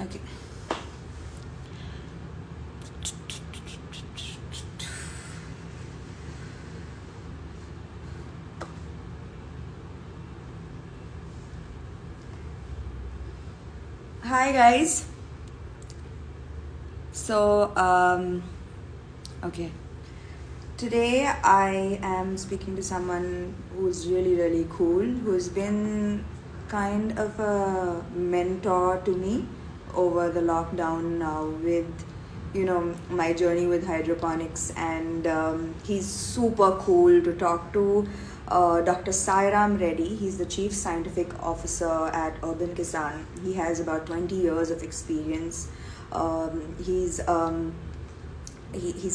Okay. Hi guys. So, okay. Today I am speaking to someone who's really, really cool, who's been kind of a mentor to me over the lockdown now with, my journey with hydroponics. And he's super cool to talk to. Dr. Sairam Reddy, he's the Chief Scientific Officer at Urban Kisan. He has about 20 years of experience. He's a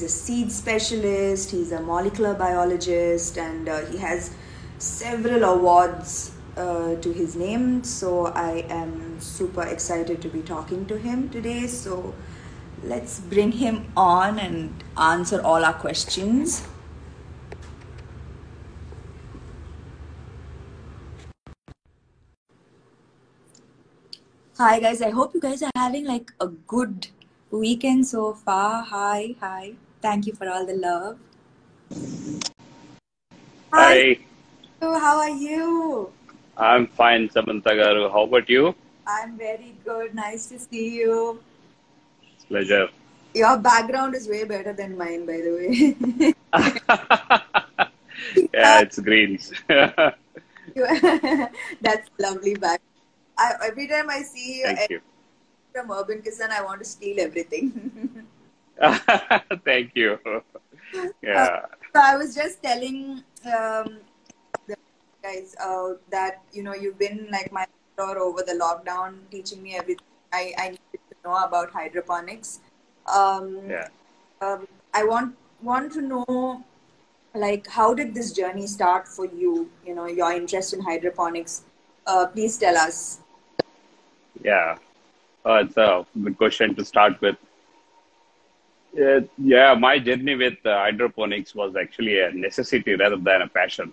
seed specialist, he's a molecular biologist, and he has several awards to his name. So I am super excited to be talking to him today. So let's bring him on and answer all our questions. Hi guys, I hope you guys are having like a good weekend so far. Hi. Thank you for all the love. Hi. Hi, How are you? I'm fine, Samantha Garu. How about you? I'm very good. Nice to see you. It's a pleasure. Your background is way better than mine, by the way. Yeah, it's greens. That's lovely back. Every time I see you Thank you. from Urban Kisan, I want to steal everything. Thank you. Uh, Yeah, so I was just telling the guys that you've been like my mentor over the lockdown, teaching me everything I needed to know about hydroponics. Um, yeah, I want to know, like, how did this journey start for you? Your interest in hydroponics. Please tell us. yeah. It's a good question to start with. Yeah, my journey with hydroponics was actually a necessity rather than a passion.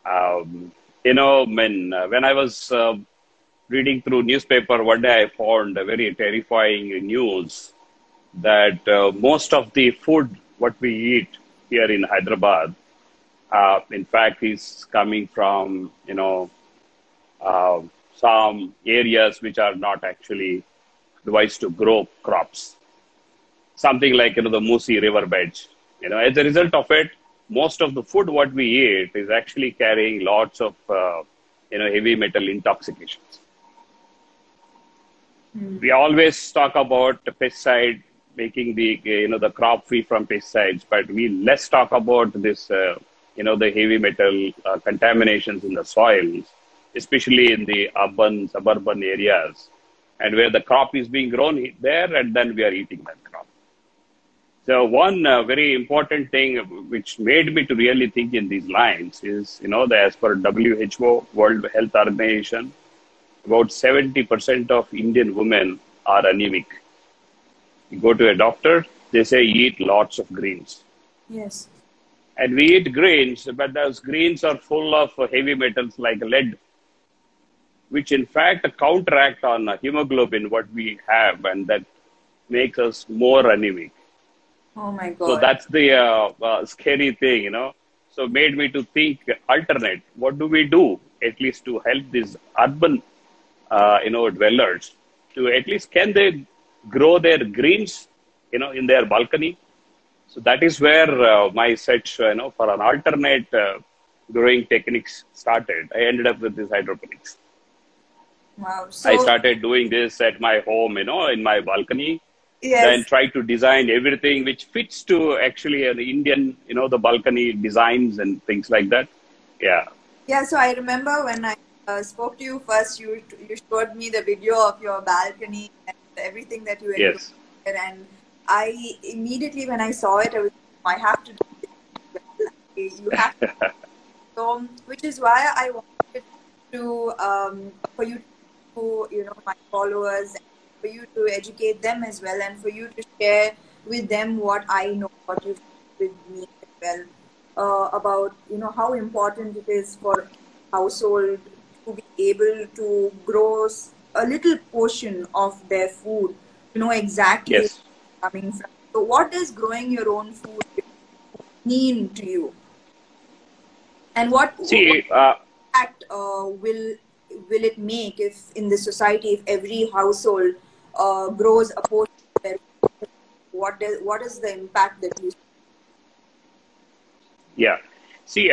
When I was reading through newspaper one day, I found a very terrifying news that most of the food what we eat here in Hyderabad, in fact, is coming from uh, some areas which are not actually advised to grow crops. Something like the Musi river beds. As a result of it, most of the food what we eat is actually carrying lots of heavy metal intoxications. We always talk about the pesticide making the crop free from pesticides, but we less talk about this the heavy metal contaminations in the soils, especially in the urban suburban areas, and where the crop is being grown there, and then we are eating that crop. So one very important thing which made me to really think in these lines is, that as per WHO, World Health Organization, about 70% of Indian women are anemic. You go to a doctor, they say eat lots of greens. Yes. And we eat greens, but those greens are full of heavy metals like lead, which in fact counteract on hemoglobin, what we have, and that makes us more anemic. Oh my So God. that's the scary thing. So made me to think alternate. What do we do at least to help these urban, dwellers to at least can they grow their greens, in their balcony? So that is where my search, for an alternate growing techniques started. I ended up with this hydroponics. Wow. I So, started doing this at my home, in my balcony, then yes. try to design everything which fits to actually an Indian, the balcony designs and things like that. Yeah. Yeah, so I remember when I spoke to you first, you showed me the video of your balcony and everything that you were doing Yes. there, and I immediately when I saw it, I have to do this well. You have so, which is why I wanted to for you to my followers, for you to educate them as well, and for you to share with them what I know, what you've shared with me as well, about how important it is for household to be able to grow a little portion of their food to know exactly where Yes. it's coming from. So, what does growing your own food mean to you, and what See, impact will it make if in the society, if every household grows a portion of their food? What is the impact that you? yeah. See,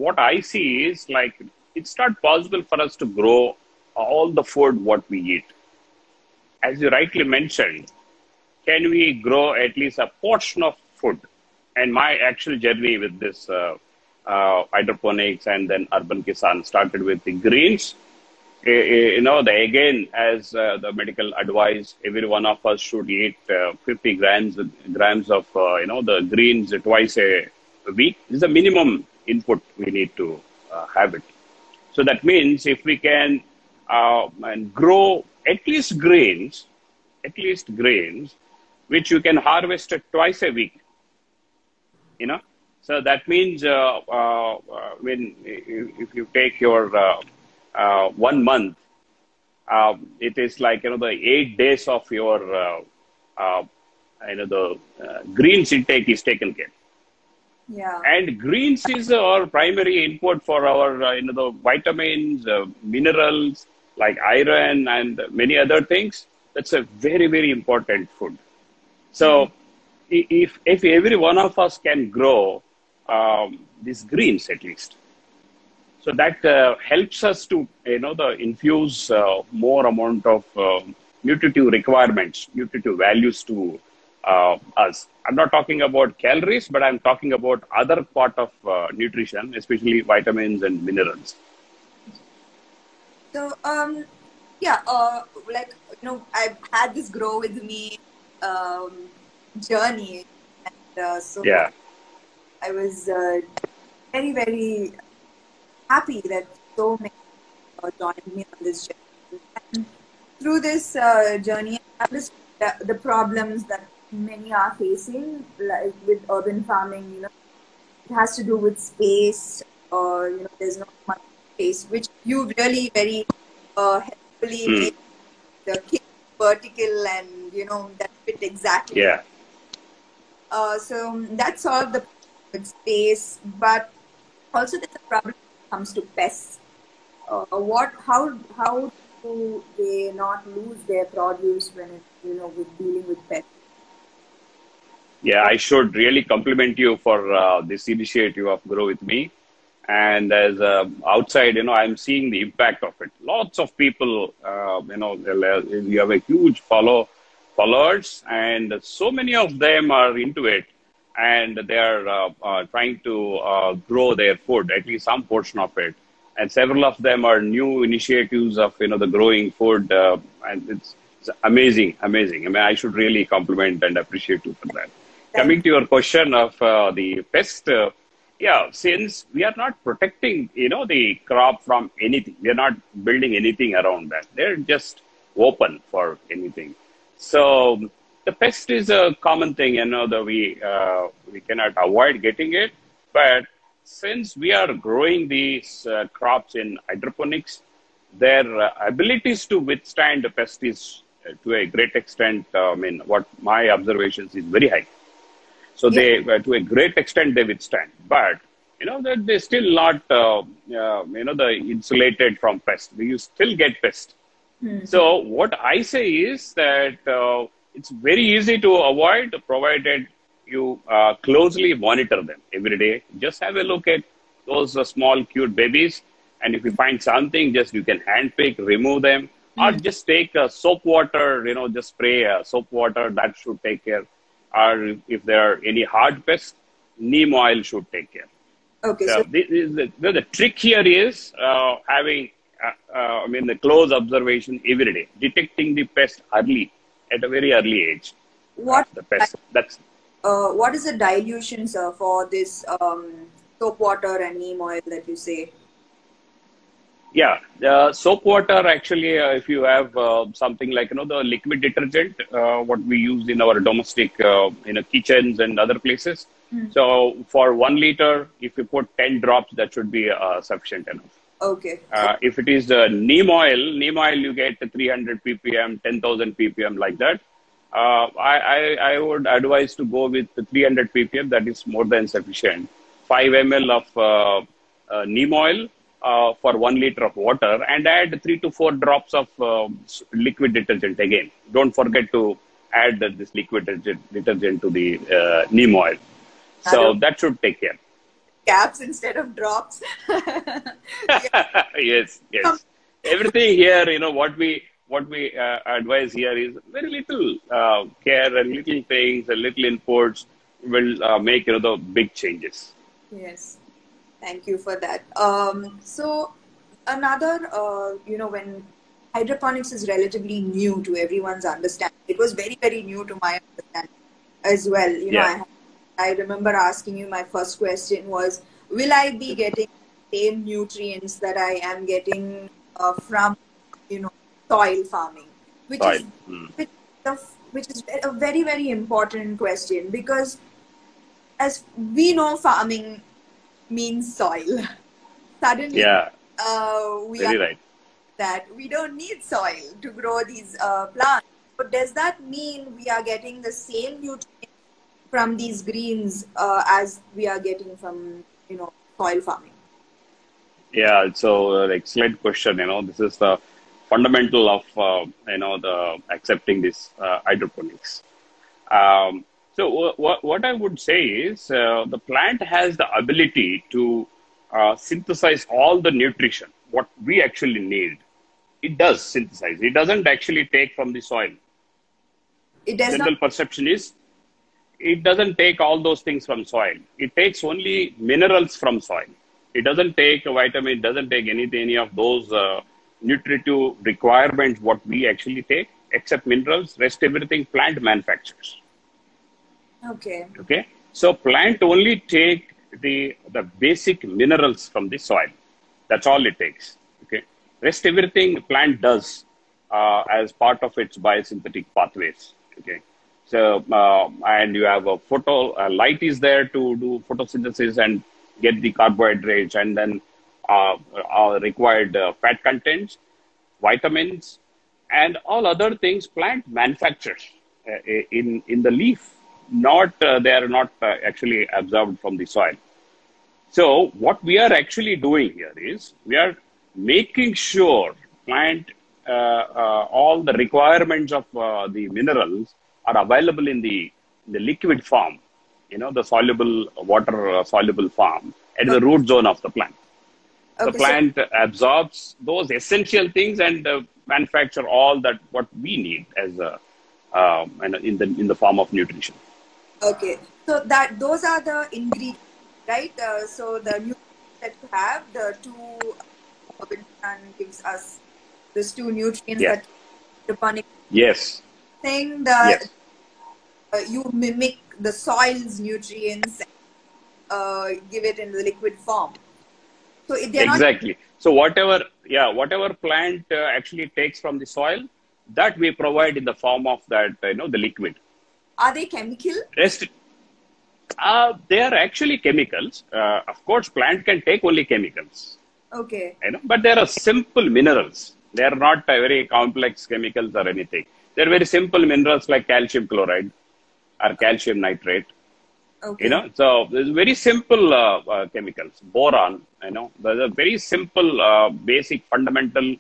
what I see is like it's not possible for us to grow all the food what we eat. As you rightly mentioned, can we grow at least a portion of food? And my actual journey with this hydroponics and then urban kisan started with the greens. Again, as the medical advice, every one of us should eat 50 grams of the greens twice a week. This is a minimum input we need to have it. So that means if we can and grow at least grains, which you can harvest twice a week, you know. So that means when if you take your 1 month, it is like the 8 days of your uh, the greens intake is taken care. Yeah. And greens is our primary input for our the vitamins, minerals like iron and many other things. That's a very very important food. So if every one of us can grow these greens at least, so that helps us to the infuse more amount of nutritive requirements, nutritive values to us. I'm not talking about calories, but I'm talking about other part of nutrition, especially vitamins and minerals. So, yeah, like, I've had this grow with me journey, and so Yeah, I was very, very happy that so many joined me on this journey. And through this journey, I understood the problems that many are facing, like with urban farming. It has to do with space, or there's not much space, which you really very helpfully mm, made the kick vertical, and that fit exactly. yeah. So that solved the problem with space, but also there's a problem when it comes to pests. How do they not lose their produce when with dealing with pests? Yeah, What? I should really compliment you for this initiative of Grow With Me. And as outside, I'm seeing the impact of it. Lots of people, you have a huge followers, and so many of them are into it, and they are trying to grow their food, at least some portion of it. And several of them are new initiatives of the growing food, and it's amazing, amazing. I mean, I should really compliment and appreciate you for that. Coming Thank to your question of the pest, yeah, since we are not protecting, the crop from anything, we are not building anything around that. They're just open for anything. So the pest is a common thing, that we cannot avoid getting it. But since we are growing these crops in hydroponics, their abilities to withstand the pest is to a great extent. I mean, what my observations is very high. So you. they, to a great extent, they withstand. But that they still not, the insulated from pest. You still get pest. Yeah. So what I say is that it's very easy to avoid, provided you closely monitor them every day. Just have a look at those small cute babies, and if you find something, just you can hand pick, remove them, or just take soap water. Just spray soap water. That should take care. Or if there are any hard pests, neem oil should take care. Okay, So so this is the trick here is having, the close observation every day, detecting the pest early, at a very early age. what The pest. That's what is the dilution, sir, for this soap water and neem oil that you say? yeah. Soap water actually, if you have something like the liquid detergent, what we use in our domestic kitchens and other places. So for 1 liter, if you put 10 drops, that should be sufficient enough. Okay. If it is neem oil you get 300 ppm, 10,000 ppm like that. I would advise to go with the 300 ppm. That is more than sufficient. 5 ml of neem oil for 1 liter of water, and add 3 to 4 drops of liquid detergent again. Don't forget to add this liquid detergent to the neem oil. So that should take care. Caps instead of drops. Yes, yes. Everything here, what we advise here is very little care and little things and little inputs will make the big changes. Yes, thank you for that. So another, when hydroponics is relatively new to everyone's understanding, it was very, very new to my understanding as well. I remember asking you, my first question was, will I be getting the same nutrients that I am getting from, soil farming? Which is a very, very important question, because as we know, farming means soil. Suddenly, we very are right. that we don't need soil to grow these plants. But does that mean we are getting the same nutrients from these greens as we are getting from, soil farming? Yeah, so excellent question. This is the fundamental of the accepting this hydroponics. So what I would say is the plant has the ability to synthesize all the nutrition what we actually need. It does synthesize. It doesn't actually take from the soil. It does General not. perception is it doesn't take all those things from soil. It takes only minerals from soil. It doesn't take a vitamin. It doesn't take any of those nutritive requirements what we actually take, except minerals. Rest everything plant manufactures. Okay. Okay. So plant only take the basic minerals from the soil. That's all it takes. Okay. Rest everything plant does as part of its biosynthetic pathways. Okay. So, and you have a light is there to do photosynthesis and get the carbohydrates, and then required fat contents, vitamins, and all other things plant manufactures in the leaf. They are not actually absorbed from the soil. So what we are actually doing here is we are making sure plant all the requirements of the minerals are available in the liquid form, the soluble water soluble form at the root zone of the plant. Okay, the plant absorbs those essential things and manufacture all that what we need as in the form of nutrition. Okay, so those are the ingredients, right? So the nutrients that you have, the two gives us these two nutrients that hydroponic. Yes. Thing Yes. You mimic the soil's nutrients, give it in the liquid form. So exactly. So whatever plant actually takes from the soil, that we provide in the form of that the liquid. Are they chemical? They are actually chemicals. Of course, plant can take only chemicals. Okay. But they are simple minerals. They are not very complex chemicals or anything. They are very simple minerals like calcium chloride or calcium nitrate. Okay. So there's very simple chemicals. Boron. Those are very simple, basic, fundamental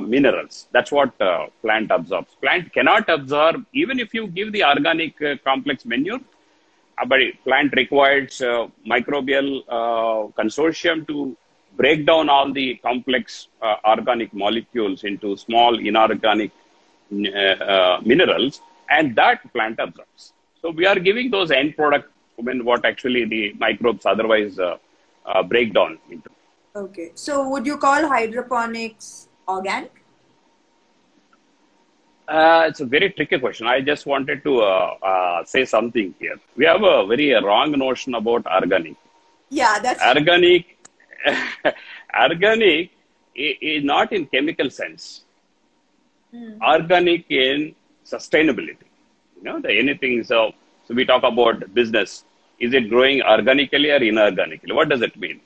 minerals. That's what plant absorbs. Plant cannot absorb even if you give the organic complex manure. But plant requires microbial consortium to break down all the complex organic molecules into small inorganic minerals, and that plant absorbs. So we are giving those end product what actually the microbes otherwise break down into. Okay. So would you call hydroponics organic? It's a very tricky question. I just wanted to say something here. We have a very wrong notion about organic. Yeah, that's organic. Organic is not in chemical sense. Organic in sustainability. Anything. So we talk about business. Is it growing organically or inorganically? What does it mean?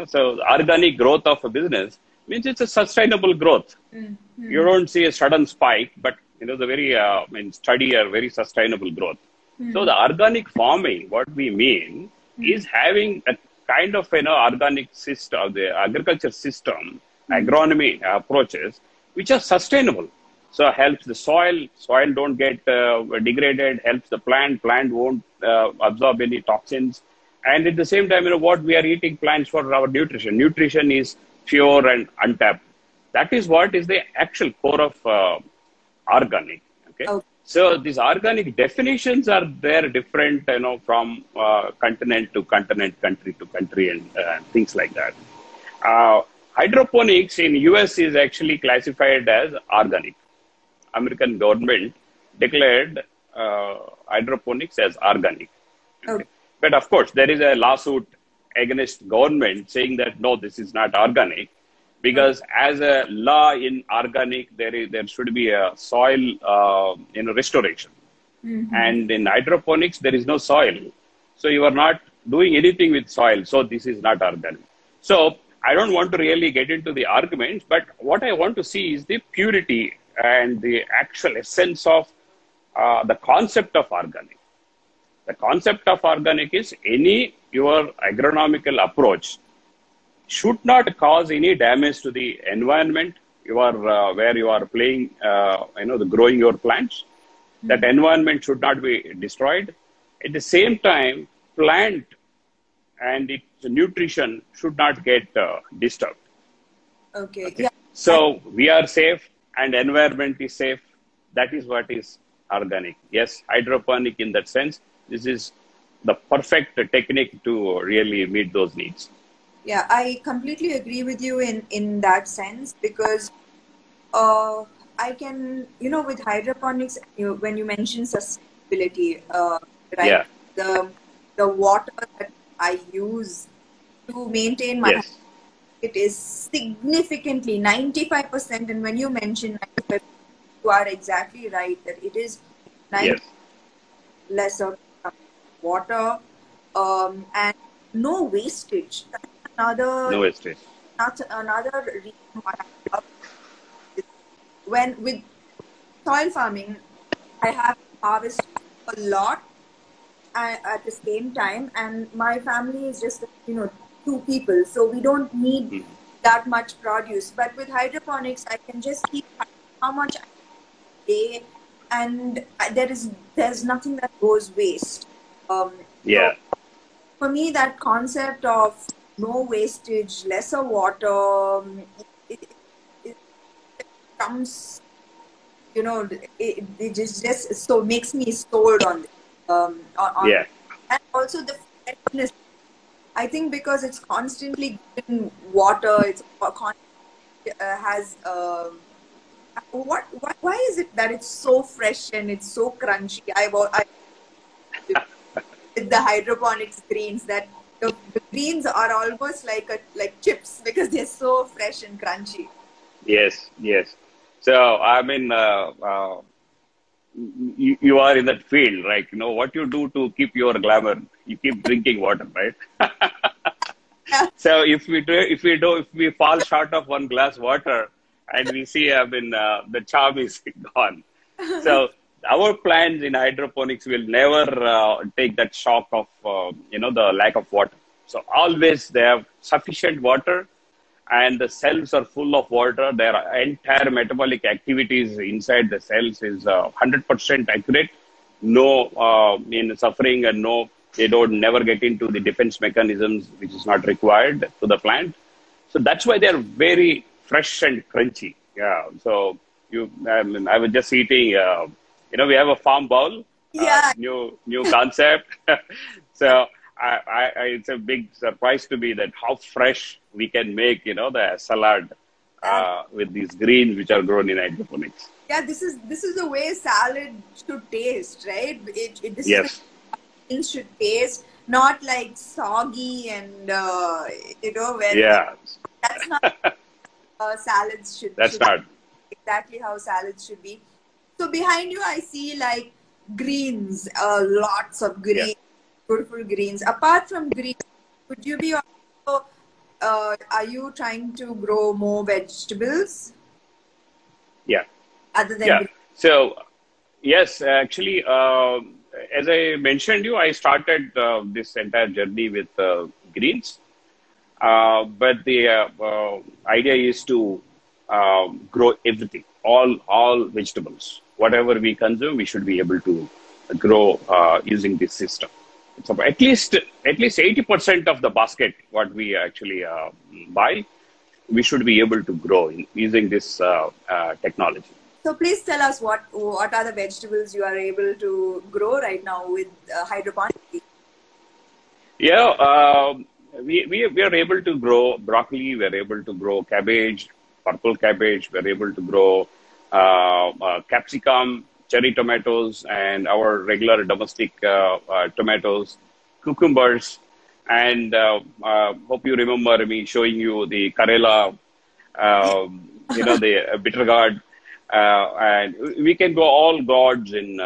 So organic growth of a business means it's a sustainable growth. You don't see a sudden spike, but the very steady or very sustainable growth. So the organic farming, what we mean is having a kind of organic system, the agriculture system, agronomy approaches, which are sustainable. So helps the soil don't get degraded, helps the plant won't absorb any toxins. And at the same time, what we are eating plants for our nutrition. Nutrition is pure and untapped. That is what is the actual core of organic. Okay. Okay. So these organic definitions are there different, from continent to continent, country to country, and things like that. Hydroponics in US is actually classified as organic. American government declared hydroponics as organic. Okay. But of course, there is a lawsuit against government saying that no, this is not organic, because as a law in organic, there should be a soil restoration, and in hydroponics there is no soil, so you are not doing anything with soil. So this is not organic. So I don't want to really get into the arguments, but what I want to see is the purity and the actual essence of the concept of organic. The concept of organic is your agronomical approach should not cause any damage to the environment where you are playing, growing your plants. That environment should not be destroyed. At the same time, plant and its nutrition should not get disturbed. Okay. Yeah. So we are safe and environment is safe. That is what is organic. Yes, hydroponic in that sense. This is the perfect technique to really meet those needs. Yeah, I completely agree with you in that sense, because I can, with hydroponics, when you mention sustainability, right? Yeah. The water that I use to maintain my Yes. it is significantly 95%. And when you mention 95%, you are exactly right that it is 90% Yes. lesser water, and no wastage. That's No wastage. another reason why I love it. When with soil farming, I have harvested a lot at the same time, and my family is just 2 people, so we don't need that much produce. But with hydroponics, I can just keep how much I day, and there's nothing that goes waste. Yeah. So for me, that concept of no wastage, lesser water, it comes, it just so makes me sold on this. Yeah. And also the freshness. I think because it's constantly given water, it's has why is it that it's so fresh and it's so crunchy? I with the hydroponics greens, that the greens are almost like chips because they're so fresh and crunchy. Yes. Yes. So I mean, you are in that field, right? What you do to keep your glamour, you keep drinking water, right? So if we fall short of one glass water, and we see, the charm is gone. So our plants in hydroponics will never take that shock of the lack of water. So always they have sufficient water, and the cells are full of water. Their entire metabolic activities inside the cells is 100% accurate. No suffering, and they don't never get into the defense mechanisms, which is not required to the plant. So that's why they are very fresh and crunchy. Yeah. So I was just eating. We have a farm bowl. Yeah. New concept. So it's a big surprise to me that how fresh we can make the salad with these greens which are grown in hydroponics. Yeah, this is the way salad should taste, right? This Yes. is the things should taste, not like soggy and when Yeah. that's not salads That's should not. exactly how salads should be. So behind you, I see like greens, lots of Yeah. greens, beautiful greens. Apart from greens, would you be also are you trying to grow more vegetables Yeah. other than Yeah. green? So, yes, actually, as I mentioned you, I started this entire journey with greens. But the idea is to grow everything, all vegetables. Whatever we consume, we should be able to grow using this system. So at least 80% of the basket what we actually buy, we should be able to grow using this technology. So please tell us what are the vegetables you are able to grow right now with hydroponics? Yeah, we are able to grow broccoli. We are able to grow cabbage, purple cabbage. We are able to grow capsicum, cherry tomatoes, and our regular domestic tomatoes, cucumbers. And hope you remember me showing you the Karela, the bitter gourd. And we can go all gourds in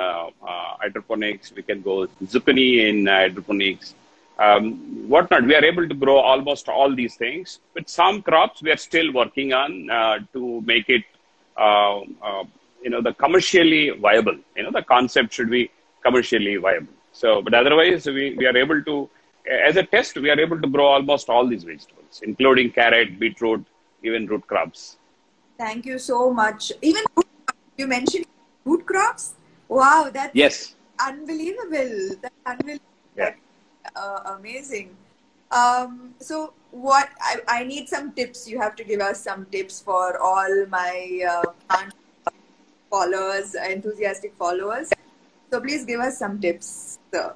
hydroponics. We can go zucchini in hydroponics, whatnot. We are able to grow almost all these things. But some crops we are still working on to make it, the commercially viable. The concept should be commercially viable. So, but otherwise, we are able to, as a test, we are able to grow almost all these vegetables, including carrot, beetroot, even root crops. Thank you so much. Even you mentioned root crops. Wow, that's Yes. unbelievable. That's unbelievable. Yeah. Amazing. So what I need some tips. You have to give us some tips for all my plant followers, enthusiastic followers. So please give us some tips. So,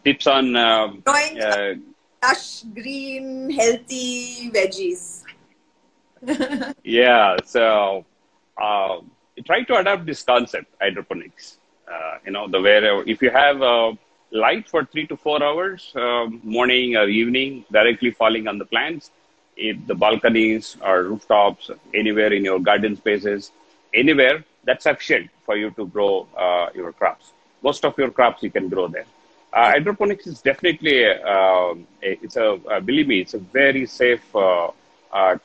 Tips on growing lush, green, healthy veggies. yeah. So try to adapt this concept, hydroponics. The where if you have light for 3 to 4 hours, morning or evening, directly falling on the plants, if the balconies or rooftops, anywhere in your garden spaces, anywhere, that's sufficient for you to grow your crops. Most of your crops you can grow there. Hydroponics is definitely believe me, it's a very safe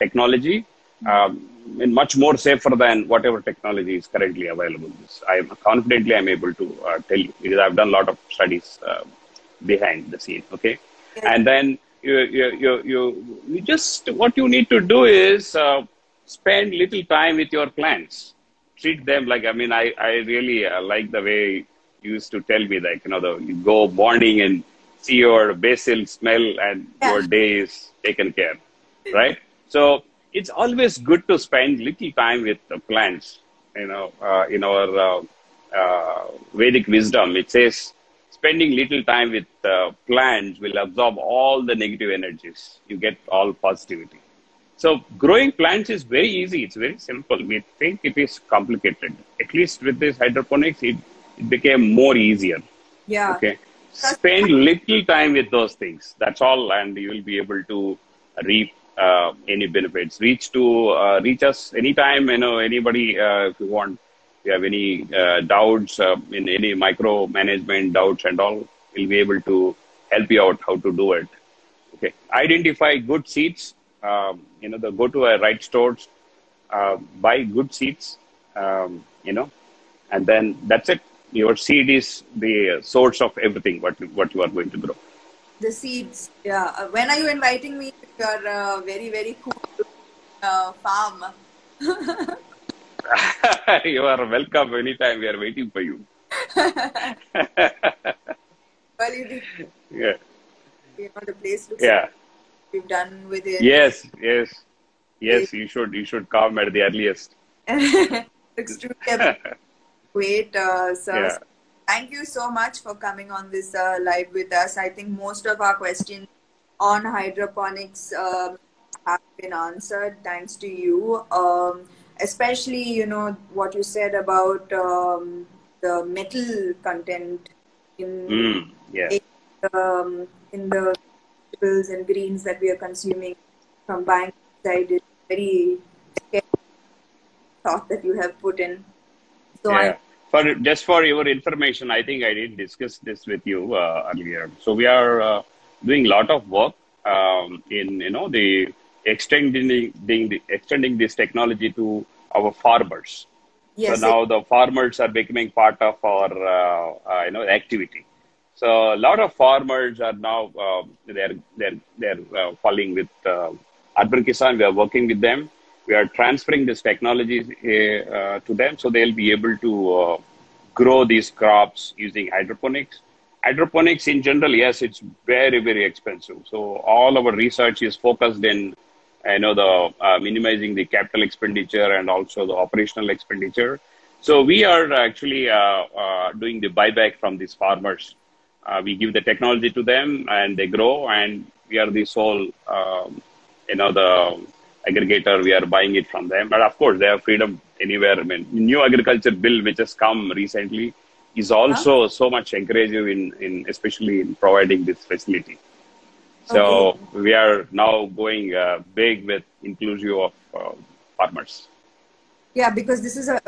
technology, and much more safer than whatever technology is currently available. I'm able to tell you because I've done a lot of studies behind the scene. Okay, and then you just what you need to do is spend little time with your plants. Treat them like I really like the way you used to tell me like you go morning and see your basil smell and your day is taken care, right? So it's always good to spend little time with the plants. In our Vedic wisdom, it says spending little time with plants will absorb all the negative energies. You get all positivity. So growing plants is very easy. It's very simple. We think it is complicated. At least with this hydroponics, it became more easier. Yeah. Okay. Spend little time with those things. That's all, and you will be able to reap any benefits. Reach us anytime. Anybody, if you want, if you have any doubts in any micro management doubts and all, we'll be able to help you out how to do it. Okay. Identify good seeds. Go to a right stores, buy good seeds. And then that's it. Your seed is the source of everything. What you are going to grow. The seeds, yeah. When are you inviting me to your very, very cool farm? You are welcome anytime. We are waiting for you. Well, yeah. The place looks like we've done with it. Yes. You should come at the earliest. Looks to be great, sir. Thank you so much for coming on this live with us. I think most of our questions on hydroponics have been answered thanks to you. Especially, what you said about the metal content in the vegetables and greens that we are consuming from buying outside is very scary thought that you have put in. So just for your information, I think I did discuss this with you earlier. So we are doing a lot of work in the extending this technology to our farmers. So Yes, now the farmers are becoming part of our activity. So a lot of farmers are now they're falling with Urban Kisan. We are working with them. We are transferring this technology to them, so they'll be able to grow these crops using hydroponics. Hydroponics in general, yes, it's very expensive. So all our research is focused in the minimizing the capital expenditure and also the operational expenditure. So we are actually doing the buyback from these farmers. We give the technology to them and they grow, and we are the sole the aggregator. We are buying it from them, but of course they have freedom anywhere. I mean, new agriculture bill which has come recently is huh? also so much encouraging in especially in providing this facility. Okay. So we are now going big with inclusive of farmers. Yeah, because this is a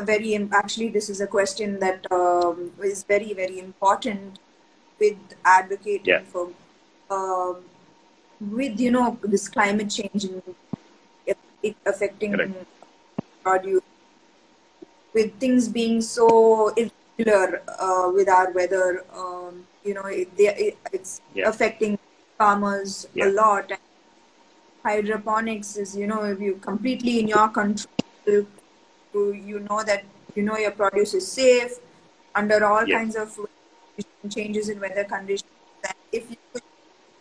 actually, this is a question that is very important with Yeah, advocating for, um, with, this climate change and it affecting correct. produce, with things being so irregular with our weather. It's Yeah, affecting farmers a yeah, lot. And hydroponics is, if you completely in your control, you know that your produce is safe under all yes, kinds of changes in weather conditions. And if you could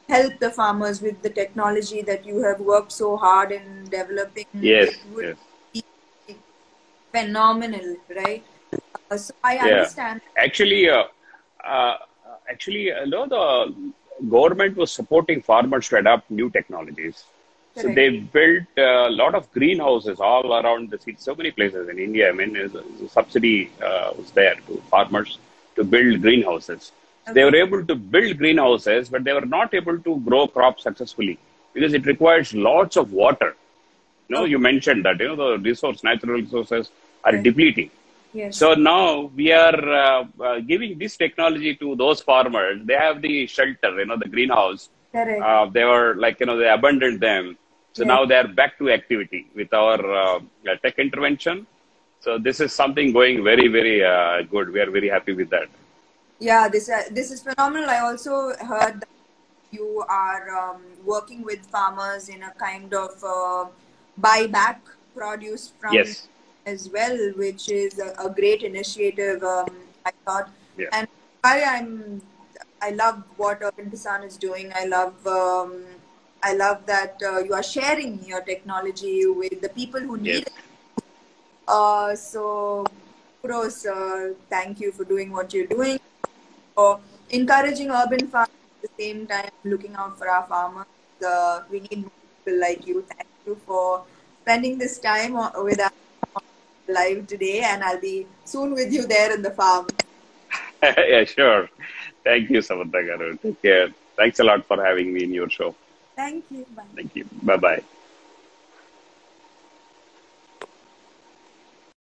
help the farmers with the technology that you have worked so hard in developing, yes, it would yes. be phenomenal, right? So I Yeah, understand. actually, uh, no, the government was supporting farmers to adopt new technologies. So Correct. they built a lot of greenhouses all around the city, so many places in India. I mean, a subsidy was there to farmers to build greenhouses. So they were Okay. able to build greenhouses, but they were not able to grow crops successfully because it requires lots of water. You Okay. mentioned that the natural resources are Yes. depleting. Yes. So now we are giving this technology to those farmers. They have the shelter, the greenhouse. Correct. They were like, they abandoned them. So Yes. now they are back to activity with our tech intervention. So this is something going very good. We are very happy with that. Yeah. This is phenomenal. I also heard that you are working with farmers in a kind of buyback produce from Yes. as well, which is a great initiative. I thought, Yeah. and I love what Urban Kisan is doing. I love that you are sharing your technology with the people who need Yes. it. So kudos, thank you for doing what you're doing, for encouraging urban farming at the same time looking out for our farmers. We need more people like you. Thank you for spending this time with us live today, and I'll be soon with you there in the farm. Yeah, sure. Thank you, Samantha Garu. Take care. Thanks a lot for having me in your show. Thank you. Bye. Thank you. Bye bye.